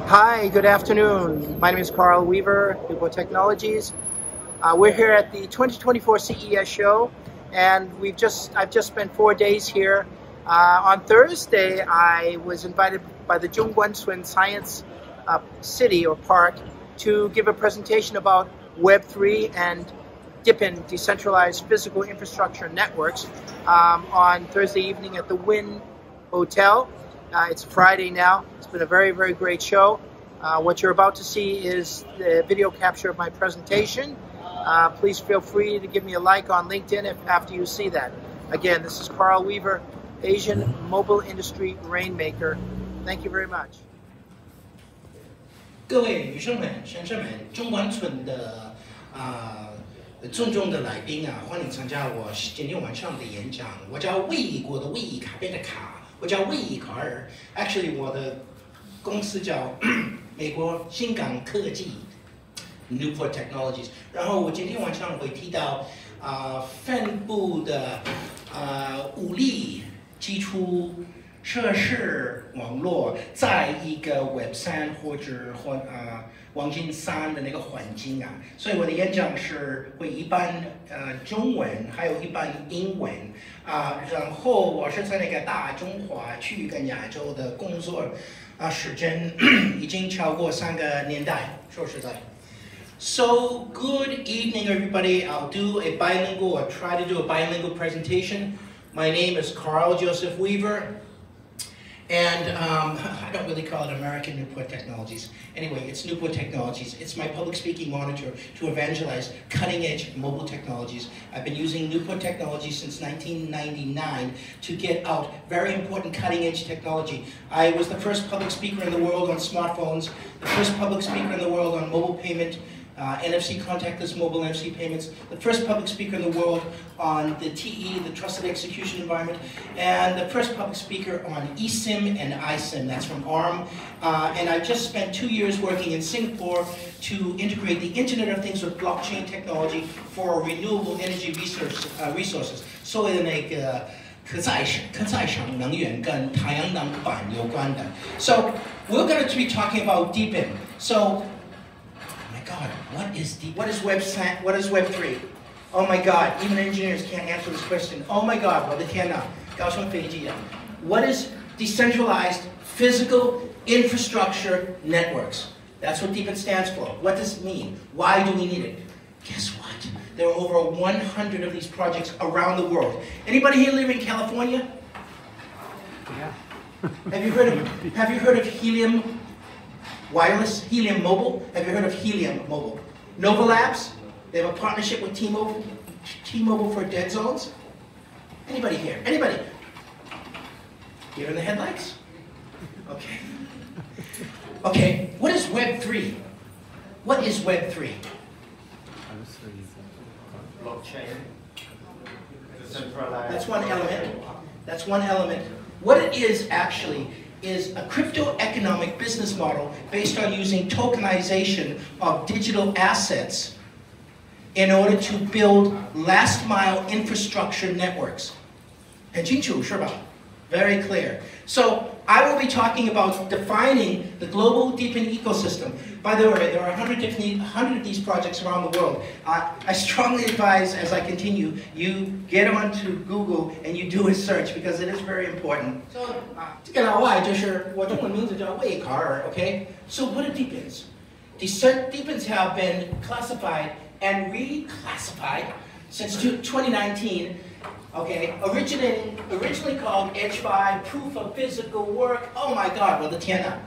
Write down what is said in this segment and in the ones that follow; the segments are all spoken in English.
Hi, good afternoon. My name is Karl Weaver, DePIN Technologies. We're here at the 2024 CES show, and I've just spent 4 days here. On Thursday, I was invited by the Zhongguancun Science City or Park to give a presentation about Web3 and DePIN, Decentralized Physical Infrastructure Networks, on Thursday evening at the Wynn Hotel. It's Friday now. It's been a very, very great show. What you're about to see is the video capture of my presentation. Please feel free to give me a like on LinkedIn after you see that. Again, this is Karl Weaver, Asian Mobile Industry Rainmaker. Thank you very much. 各位女生们、先生们，中关村的重重的来宾啊，欢迎参加我今天晚上的演讲。我叫魏国的魏，卡边的卡。 我叫魏卡尔 ，actually 我的公司叫美国新港科技 （Newport Technologies）。然后我今天晚上会提到分布的物理基础设施网络，在一个 Web3 或者黄金3的那个环境啊。所以我的演讲是会一半中文，还有一半英文。 然后我是在那个大中华区跟亚洲的工作时间已经超过3个年代，说实在。So good evening, everybody. I'll do a bilingual, or try to do a bilingual presentation. My name is Karl Joseph Weaver, and I don't really call it American Newport Technologies. Anyway, it's Newport Technologies. It's my public speaking monitor to evangelize cutting-edge mobile technologies. I've been using Newport Technologies since 1999 to get out very important cutting-edge technology. I was the first public speaker in the world on smartphones, the first public speaker in the world on mobile payment, NFC contactless mobile NFC payments, the first public speaker in the world on the TE, the Trusted Execution Environment, and the first public speaker on eSIM and iSIM, that's from ARM. And I just spent 2 years working in Singapore to integrate the Internet of Things with blockchain technology for renewable energy resources. 所谓的那个可再生能源跟太阳能板有关的。So we're going to be talking about DePIN. So God, what is Web3? Oh my God, even engineers can't answer this question. Oh my God, 我的天哪，高雄飞机啊。What is decentralized physical infrastructure networks? That's what DePIN stands for. What does it mean? Why do we need it? Guess what? There are over 100 of these projects around the world. Anybody here live in California? Yeah. Have you heard of Helium? Wireless, Helium Mobile. Have you heard of Helium Mobile? Nova Labs, they have a partnership with T-Mobile for dead zones. Anybody here? Anybody? You're in the headlights? Okay. Okay, what is Web3? What is Web3? Blockchain. That's one element. That's one element. What it is actually is a crypto-economic business model based on using tokenization of digital assets in order to build last-mile infrastructure networks. 很清楚，是吧? Very clear. So I will be talking about defining the global DePIN ecosystem. By the way, there are 100 of these projects around the world. I strongly advise, as I continue, you get onto Google and you do a search because it is very important. So, 这个老外就是我中文名字叫魏卡尔, okay? So what are DePINs? DePINs have been classified and reclassified since 2019. Okay, originally called H5, Proof of Physical Work. Oh my God, 我的天哪.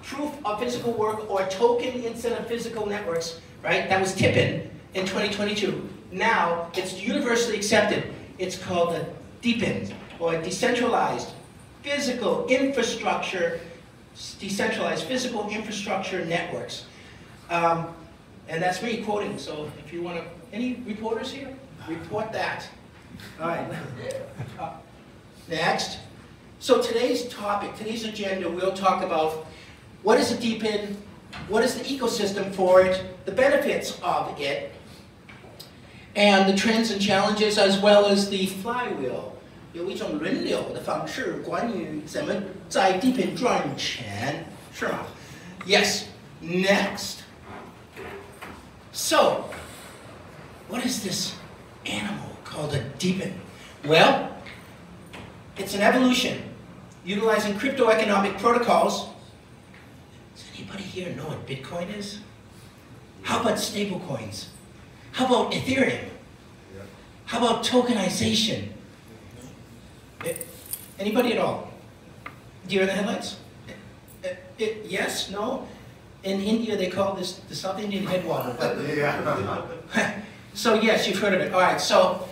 Proof of Physical Work or Token Instead of Physical Networks, right? That was DePIN in 2022. Now, it's universally accepted. It's called a DePIN, or Decentralized Physical Infrastructure, Decentralized Physical Infrastructure Networks. And that's me quoting, so if you want to, any reporters here? Report that. All right. Next. So today's topic, today's agenda, we'll talk about what is a DePIN, what is the ecosystem for it, the benefits of it, and the trends and challenges, as well as the flywheel. 有一种轮流的方式，关于怎么在DePIN赚钱，是吗？ Yes, next. So, what is this animal called a DePIN? Well, it's an evolution utilizing crypto-economic protocols. Does anybody here know what Bitcoin is? How about stable coins? How about Ethereum? How about tokenization? Anybody at all? Deer in the headlights? Yes? No? In India, they call this the South Indian headwater. So yes, you've heard of it. All right, so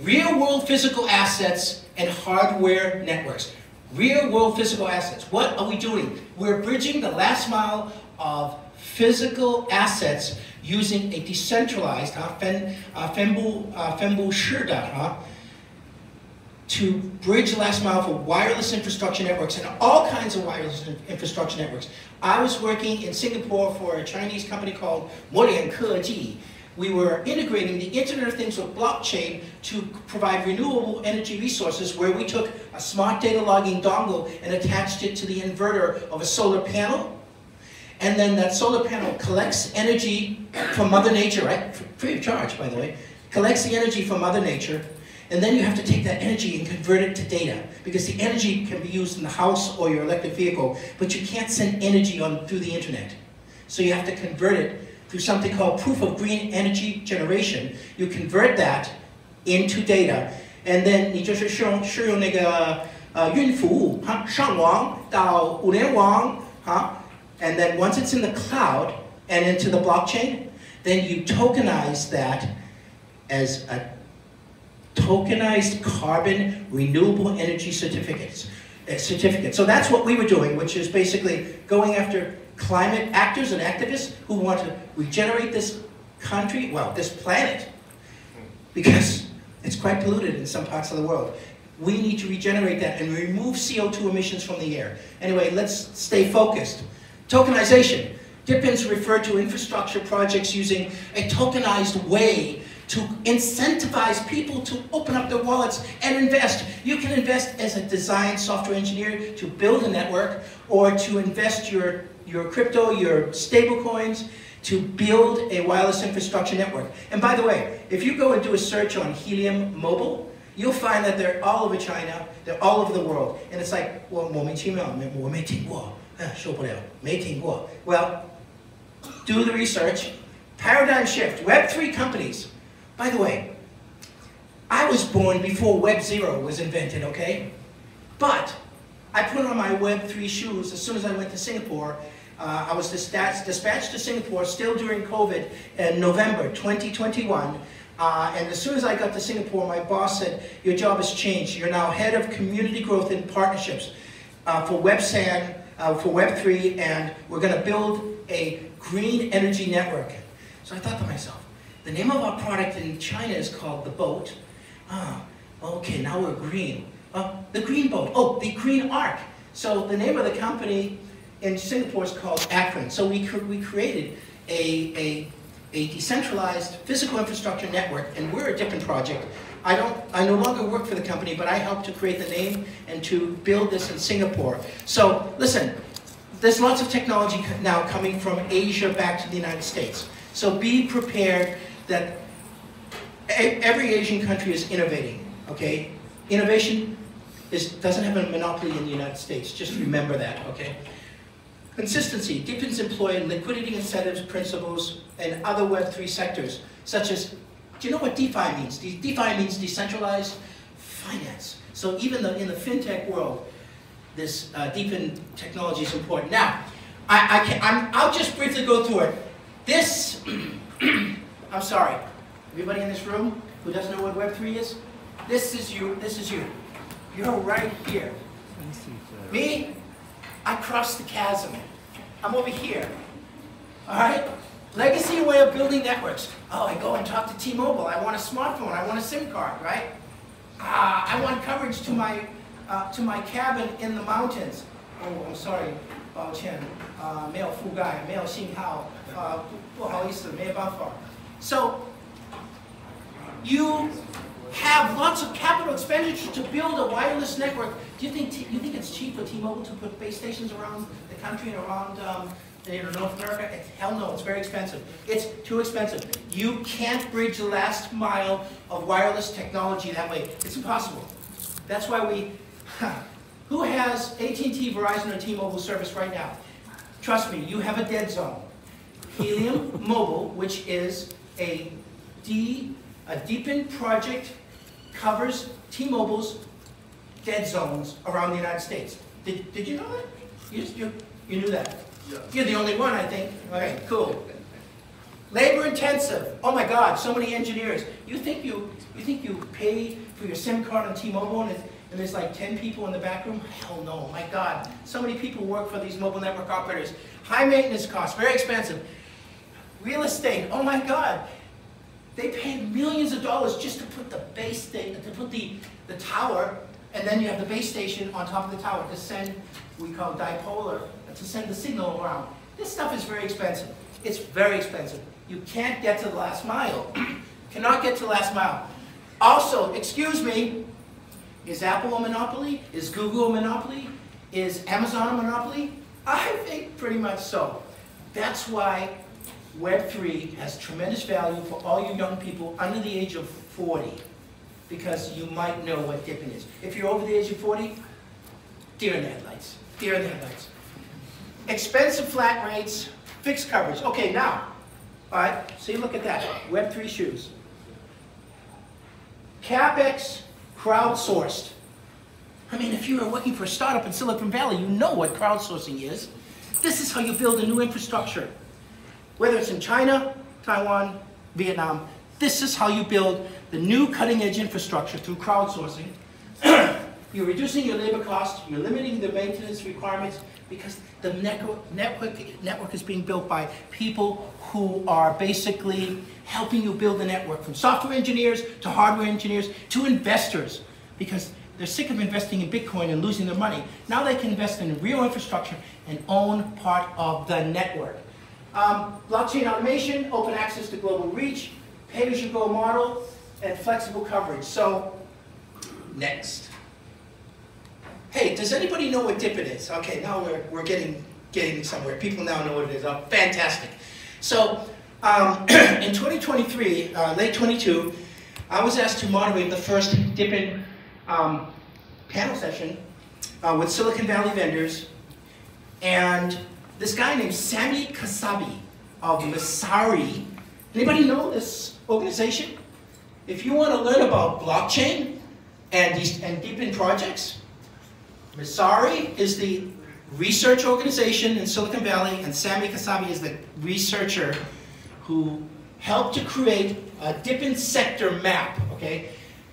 real-world physical assets and hardware networks. Real-world physical assets. What are we doing? We're bridging the last mile of physical assets using a decentralized, 分布式的, to bridge the last mile for wireless infrastructure networks and all kinds of wireless infrastructure networks. I was working in Singapore for a Chinese company called Wynn H. We were integrating the Internet of Things with blockchain to provide renewable energy resources, where we took a smart data logging dongle and attached it to the inverter of a solar panel. And then that solar panel collects energy from Mother Nature, right? Free of charge, by the way. Collects the energy from Mother Nature. And then you have to take that energy and convert it to data, because the energy can be used in the house or your electric vehicle, but you can't send energy through the internet. So you have to convert it through something called proof of green energy generation. You convert that into data, and then 你就是使用那个云服务上网到物联网 and then once it's in the cloud and into the blockchain, then you tokenize that as a tokenized carbon renewable energy certificate. So that's what we were doing, which is basically going after climate actors and activists who want to regenerate this country, well, this planet, because it's quite polluted in some parts of the world. We need to regenerate that and remove CO2 emissions from the air. Anyway, let's stay focused. Tokenization. DePINs refer to infrastructure projects using a tokenized way to incentivize people to open up their wallets and invest. You can invest as a design software engineer to build a network, or to invest your crypto, your stable coins, to build a wireless infrastructure network. And by the way, if you go and do a search on Helium Mobile, you'll find that they're all over China, they're all over the world. And it's like, well, 莫名其妙，我没听过，受不了，没听过. Well, do the research. Paradigm shift. Web3 companies. By the way, I was born before Web 0 was invented, okay? But I put on my Web3 shoes as soon as I went to Singapore. I was dispatched to Singapore still during COVID in November 2021. And as soon as I got to Singapore, my boss said, your job has changed. You're now head of community growth and partnerships for WebSAN, for Web3, and we're going to build a green energy network. So I thought to myself, the name of our product in China is called the boat. Okay, now we're green. The green boat. Oh, the green arc. So the name of the company in Singapore is called Akron. So we created a decentralized physical infrastructure network, and we're a different project. I no longer work for the company, but I helped to create the name and to build this in Singapore. So listen, there's lots of technology now coming from Asia back to the United States. So be prepared that every Asian country is innovating, okay? Innovation doesn't have a monopoly in the United States. Just remember that, okay? Consistency. DePINs employ liquidity incentives principles and other Web3 sectors, such as, do you know what DeFi means? DeFi means decentralized finance. So even in the fintech world, this DePIN technology is important. Now, I'll just briefly go through it. This, I'm sorry, everybody in this room who doesn't know what Web3 is, this is you. You're right here. Me, I crossed the chasm. I'm over here. All right? Legacy way of building networks. Oh, I go and talk to T-Mobile. I want a smartphone. I want a SIM card, right? I want coverage to my cabin in the mountains. Oh, I'm sorry, 抱歉，没有覆盖，没有信号，不好意思，没有办法。So you have lots of capital expenditure to build a wireless network. Do you think it's cheap for T-Mobile to put base stations around the country and around North America? Hell no, it's very expensive. It's too expensive. You can't bridge the last mile of wireless technology that way. It's impossible. That's why who has AT&T, Verizon, or T-Mobile service right now? Trust me, you have a dead zone. Helium Mobile, which is a DePIN project, covers T-Mobile's dead zones around the United States. Did you know that? You knew that? Yeah. You're the only one, I think. Okay, cool. Labor intensive. Oh my God, so many engineers. You think you pay for your SIM card on T-Mobile and there's like 10 people in the back room? Hell no, my God. So many people work for these mobile network operators. High maintenance costs, very expensive. Real estate, oh my God. They pay millions of dollars just to put the base station, to put the tower, and then you have the base station on top of the tower to send, we call dipolar, to send the signal around. This stuff is very expensive. It's very expensive. You can't get to the last mile. Cannot get to the last mile. Also, excuse me, is Apple a monopoly? Is Google a monopoly? Is Amazon a monopoly? I think pretty much so. That's why Web3 has tremendous value for all you young people under the age of 40, because you might know what DePIN is. If you're over the age of 40, deer in the headlights. Deer in the headlights. Expensive flat rates, fixed coverage. Okay, now, all right, so you look at that. Web3 shoes. CapEx, crowdsourced. I mean, if you are working for a startup in Silicon Valley, you know what crowdsourcing is. This is how you build a new infrastructure. Whether it's in China, Taiwan, Vietnam, this is how you build the new cutting-edge infrastructure through crowdsourcing. You're reducing your labor costs, you're limiting the maintenance requirements, because the network is being built by people who are basically helping you build the network, from software engineers to hardware engineers to investors, because they're sick of investing in Bitcoin and losing their money. Now they can invest in real infrastructure and own part of the network. Blockchain automation, open access to global reach, pay-as-you-go model, and flexible coverage. So, next. Hey, does anybody know what DePIN is? Okay, now we're getting somewhere. People now know what it is. Oh, fantastic. So, in 2023, late 22, I was asked to moderate the first DePIN panel session with Silicon Valley vendors, and this guy named Sami Kasabi of Messari. Anybody know this organization? If you want to learn about blockchain and DePIN projects, Messari is the research organization in Silicon Valley, and Sami Kasabi is the researcher who helped to create a DePIN sector map, okay?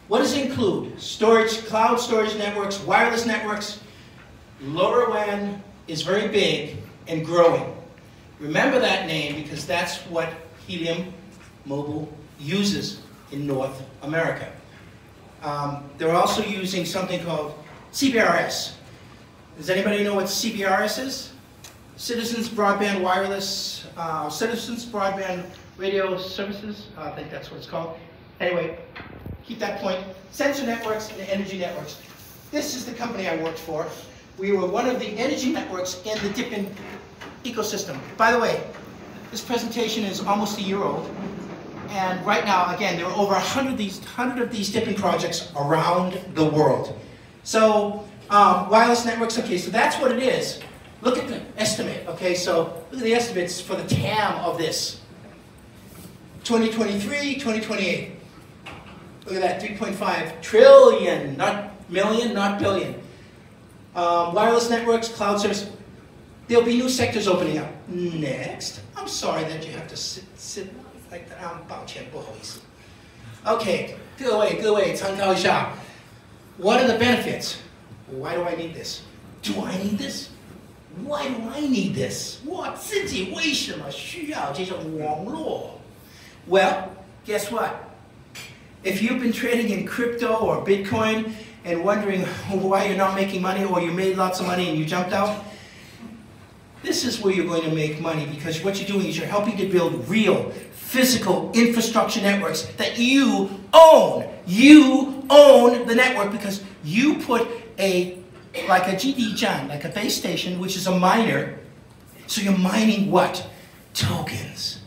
What does it include? Storage, cloud storage networks, wireless networks. LoRaWAN is very big and growing. Remember that name, because that's what Helium Mobile uses in North America. They're also using something called CBRS. Does anybody know what CBRS is? Citizens Broadband Wireless, Citizens Broadband Radio Services, I think that's what it's called. Anyway, keep that point. Sensor networks and energy networks. This is the company I worked for. We were one of the energy networks in the DePIN ecosystem. By the way, this presentation is almost a year old. And right now, again, there are over 100 of these DePIN projects around the world. So, wireless networks, okay, so that's what it is. Look at the estimate, okay, so look at the estimates for the TAM of this. 2023, 2028. Look at that, 3.5 trillion, not million, not billion. Wireless networks, cloud service. There'll be new sectors opening up. Next. I'm sorry that you have to sit like that. 抱歉，不好意思. Okay, 各位参考一下. What are the benefits? Why do I need this? Do I need this? Why do I need this? 我自己为什么需要这种网络? Well, guess what? If you've been trading in crypto or Bitcoin and wondering why you're not making money, or you made lots of money and you jumped out, this is where you're going to make money, because what you're doing is you're helping to build real physical infrastructure networks that you own. You own the network because you put like a GD Jan, like a base station, which is a miner. So you're mining what? Tokens,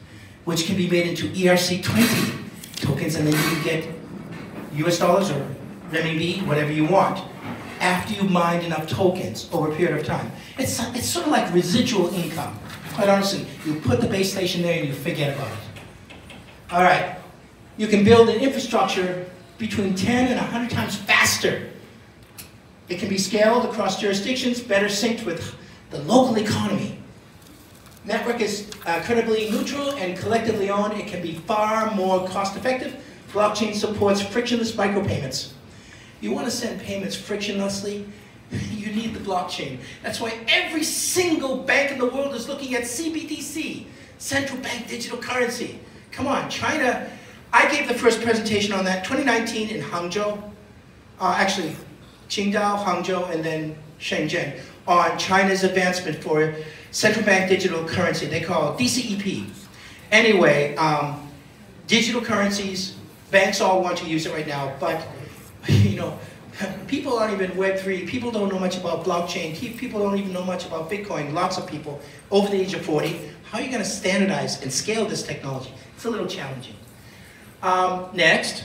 which can be made into ERC20 tokens, and then you can get US dollars or renminbi, whatever you want, after you mined enough tokens over a period of time. It's sort of like residual income. Quite honestly, you put the base station there and you forget about it. All right, you can build an infrastructure between 10 and 100 times faster. It can be scaled across jurisdictions, better synced with the local economy. Network is credibly neutral and collectively owned. It can be far more cost effective. Blockchain supports frictionless micropayments. You want to send payments frictionlessly? You need the blockchain. That's why every single bank in the world is looking at CBDC, central bank digital currency. Come on, China. I gave the first presentation on that 2019 in Hangzhou. Actually, Qingdao, Hangzhou, and then Shenzhen on China's advancement for central bank digital currency. They call it DCEP. Anyway, digital currencies, banks all want to use it right now, but you know, people aren't even Web3. People don't know much about blockchain. People don't even know much about Bitcoin. Lots of people over the age of 40. How are you going to standardize and scale this technology? It's a little challenging. Next.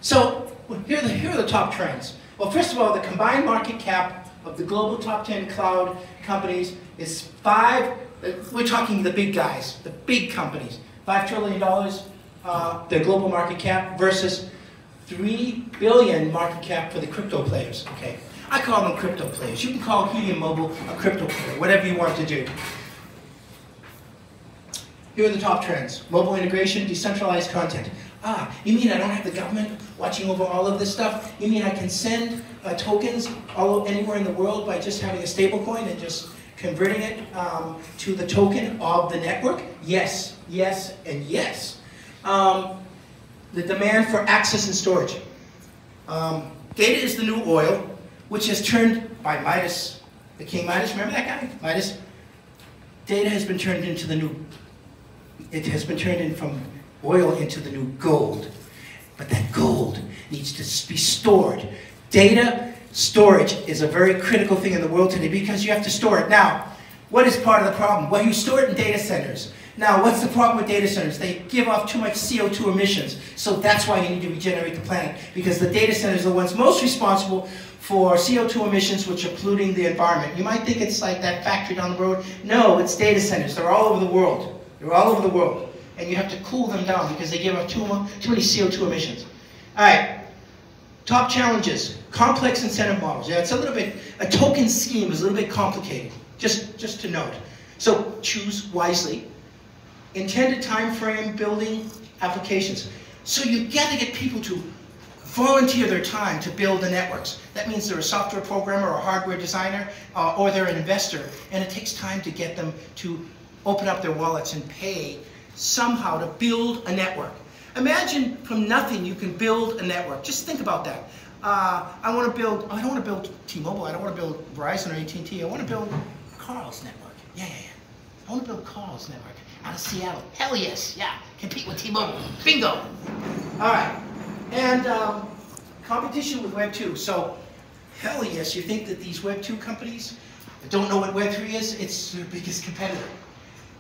So here are the top trends. Well, first of all, the combined market cap of the global top 10 cloud companies is we're talking the big guys, the big companies, $5 trillion, their global market cap versus 3 billion market cap for the crypto players, okay? I call them crypto players. You can call Helium Mobile a crypto player, whatever you want to do. Here are the top trends. Mobile integration, decentralized content. You mean I don't have the government watching over all of this stuff? You mean I can send tokens anywhere in the world by just having a stable coin and just converting it to the token of the network? Yes, yes, and yes. The demand for access and storage. Data is the new oil, which has turned by Midas, the King Midas, remember that guy? Midas? Data has been turned into the new, it has been turned in from oil into the new gold. But that gold needs to be stored. Data storage is a very critical thing in the world today because you have to store it. Now, what is part of the problem? Well, you store it in data centers. Now, what's the problem with data centers? They give off too much CO2 emissions. So that's why you need to regenerate the planet, because the data centers are the ones most responsible for CO2 emissions, which are polluting the environment. You might think it's like that factory down the road. No, it's data centers. They're all over the world. They're all over the world. And you have to cool them down because they give off too many CO2 emissions. All right. Top challenges. Complex incentive models. Yeah, it's a little bit, a token scheme is a little bit complicated, just to note. So choose wisely. Intended time frame, building applications. So you got to get people to volunteer their time to build the networks. That means they're a software programmer or a hardware designer, or they're an investor. And it takes time to get them to open up their wallets and pay somehow to build a network. Imagine from nothing you can build a network. Just think about that. I don't want to build T-Mobile, I don't want to build Verizon or AT&T, I want to build Karl's network. Yeah. I want to build Karl's network out of Seattle. Hell yes, yeah. Compete with T-Mobile. Bingo. All right. And competition with Web 2. So, hell yes, you think that these Web 2 companies don't know what Web 3 is? It's their biggest competitor.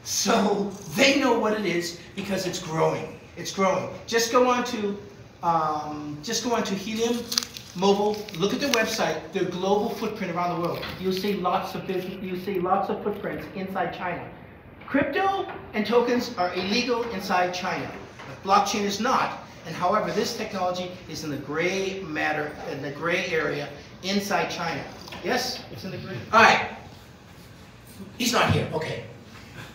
So, they know what it is because it's growing. It's growing. Just go on to Helium Mobile. Look at their website. Their global footprint around the world. You'll see lots of business. You see lots of footprints inside China. Crypto and tokens are illegal inside China. But blockchain is not. And however, this technology is in the gray matter, in the gray area inside China. Yes, it's in the gray. All right. He's not here. Okay.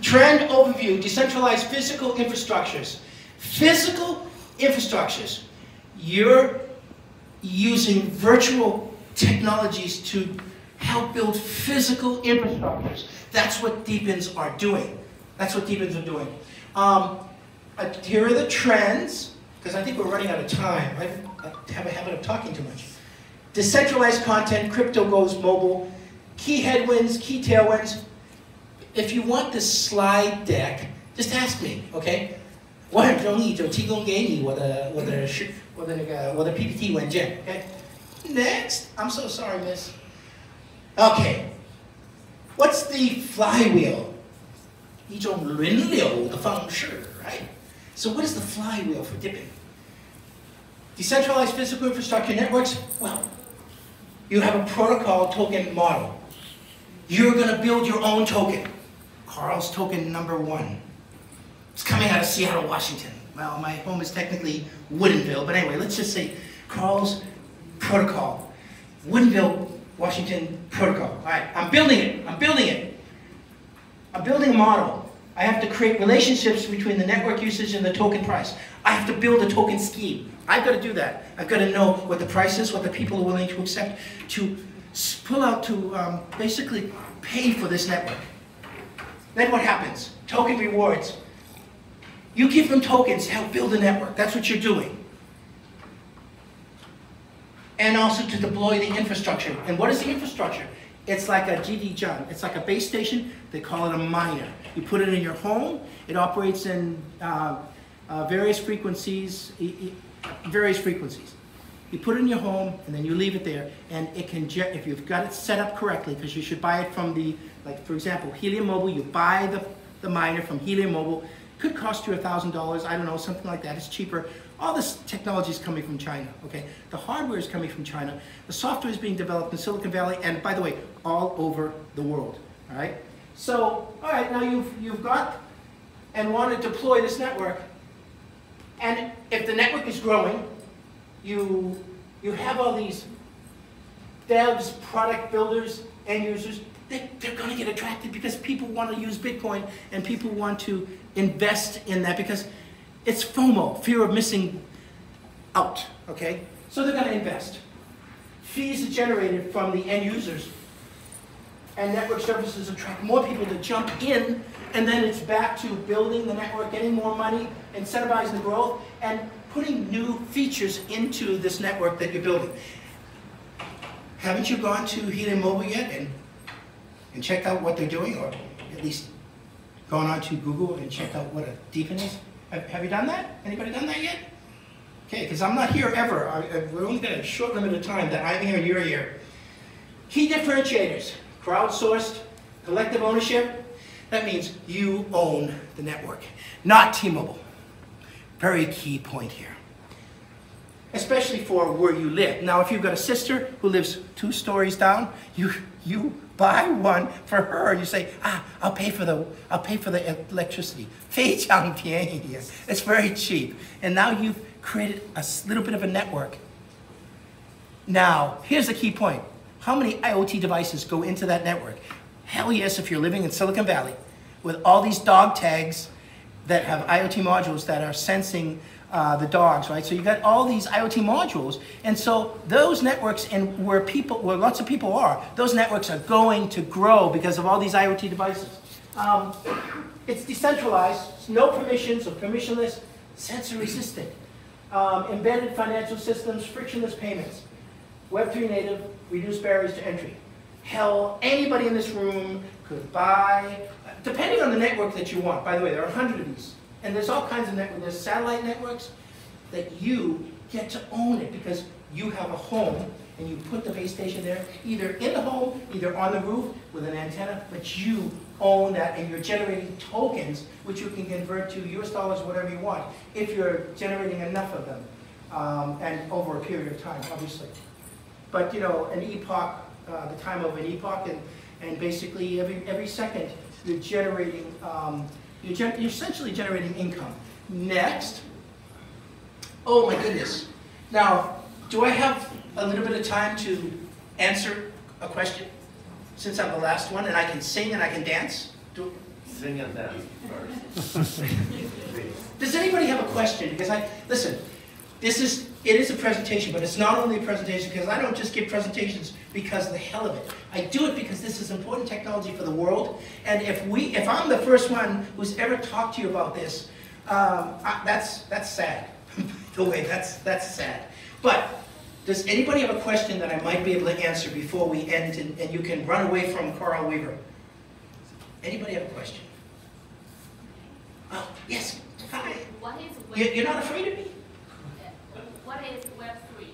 Trend overview: decentralized physical infrastructures. Physical infrastructures. You're using virtual technologies to help build physical infrastructures. That's what DePINs are doing. That's what DePINs are doing. Here are the trends, because I think we're running out of time. I have a habit of talking too much. Decentralized content, crypto goes mobile, key headwinds, key tailwinds. If you want this slide deck, just ask me, okay? 我很容易就提供给你我的 PPT 文件 ，okay? Next, I'm so sorry, miss. Okay. What's the flywheel? 一种轮流的方式, right? So what is the flywheel for DePIN? Decentralized physical infrastructure networks? Well, you have a protocol token model. You're going to build your own token. Karl's token number 1. It's coming out of Seattle, Washington. Well, my home is technically Woodinville, but anyway, let's just say Karl's protocol. Woodinville, Washington protocol. All right, I'm building it. I'm building a model. I have to create relationships between the network usage and the token price. I have to build a token scheme. I've got to do that. I've got to know what the price is, what the people are willing to accept, to pull out, to basically pay for this network. Then what happens? Token rewards. You give them tokens to help build a network. That's what you're doing. And also to deploy the infrastructure. And what is the infrastructure? It's like a GD-John. It's like a base station. They call it a miner. You put it in your home. It operates in various frequencies. You put it in your home, and then you leave it there. And it can, if you've got it set up correctly, because you should buy it from the, like for example, Helium Mobile. You buy the miner from Helium Mobile. Could cost you $1,000. I don't know, something like that. It's cheaper. All this technology is coming from China, okay? The hardware is coming from China. The software is being developed in Silicon Valley, and by the way, all over the world, all right? So, all right, now you've got and want to deploy this network, and if the network is growing, you have all these devs, product builders, end users. They're going to get attracted because people want to use Bitcoin, and people want to invest in that because it's FOMO, fear of missing out, okay? So they're going to invest. Fees are generated from the end users, and network services attract more people to jump in, and then it's back to building the network, getting more money, incentivizing the growth, and putting new features into this network that you're building. Haven't you gone to Helium Mobile yet and checked out what they're doing, or at least gone on to Google and checked out what a DePIN is? Have you done that? Anybody done that yet? Okay, because I'm not here ever. We're only got a short limit of time that I'm here and you're here. Key differentiators: crowdsourced, collective ownership. That means you own the network, not T-Mobile. Very key point here. Especially for where you live. Now, if you've got a sister who lives 2 stories down, you buy one for her, and you say, I'll pay for the electricity. 非常便宜. It's very cheap. And now you've created a little bit of a network. Now, here's the key point. How many IoT devices go into that network? Hell yes, if you're living in Silicon Valley with all these dog tags that have IoT modules that are sensing the dogs, right? So you got all these IoT modules, and so those networks, and where lots of people are, those networks are going to grow because of all these IoT devices. It's decentralized, no permissions or permissionless, sensor resistant, embedded financial systems, frictionless payments, Web3 native, reduced barriers to entry. Hell, anybody in this room could buy, depending on the network that you want. By the way, there are 100 of these. And there's all kinds of networks. There's satellite networks that you get to own it because you have a home and you put the base station there, either in the home, either on the roof with an antenna, but you own that, and you're generating tokens which you can convert to US dollars, whatever you want, if you're generating enough of them, and over a period of time, obviously. But you know, an epoch, the time of an epoch, and basically every second you're generating. You're essentially generating income. Next. Oh my goodness. Now, do I have a little bit of time to answer a question? Since I'm the last one and I can sing and I can dance? Sing and dance first. Does anybody have a question? Because listen, it is a presentation, but it's not only a presentation because I don't just give presentations because of the hell of it. I do it because this is important technology for the world, and if I'm the first one who's ever talked to you about this, that's sad. By the way, that's sad. But does anybody have a question that I might be able to answer before we end, and you can run away from Karl Weaver? Anybody have a question? Oh, yes. Hi. What is Web3? You're not afraid of me? What is Web3?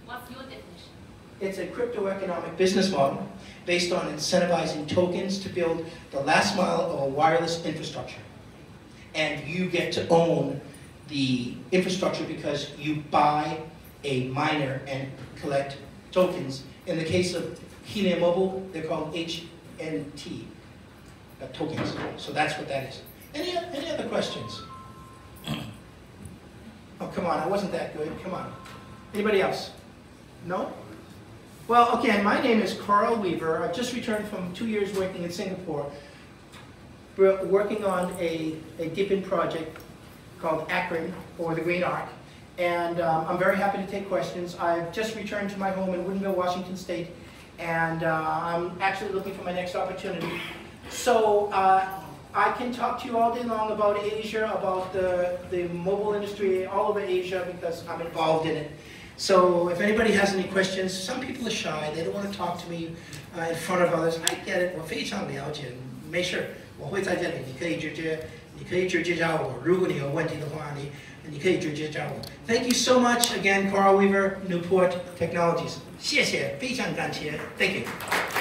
What's your definition? It's a crypto-economic business model based on incentivizing tokens to build the last mile of a wireless infrastructure. And you get to own the infrastructure because you buy a miner and collect tokens. In the case of Helium Mobile, they're called HNT tokens. So that's what that is. Any other questions? Oh, come on, I wasn't that good. Come on. Anybody else? No? Well, okay, my name is Karl Weaver. I've just returned from 2 years working in Singapore, working on a DePIN project called Akron, or the Green Arc. And I'm very happy to take questions. I've just returned to my home in Woodinville, Washington State, and I'm actually looking for my next opportunity. So I can talk to you all day long about Asia, about the mobile industry all over Asia, because I'm involved in it. So if anybody has any questions, some people are shy, they don't want to talk to me in front of others. I get it, 我非常了解，没事，我会在这里，你可以直接找我，如果你有问题的话，你可以直接找我。Thank you so much again, Karl Weaver, Newport Technologies. 谢谢，非常感谢，Thank you.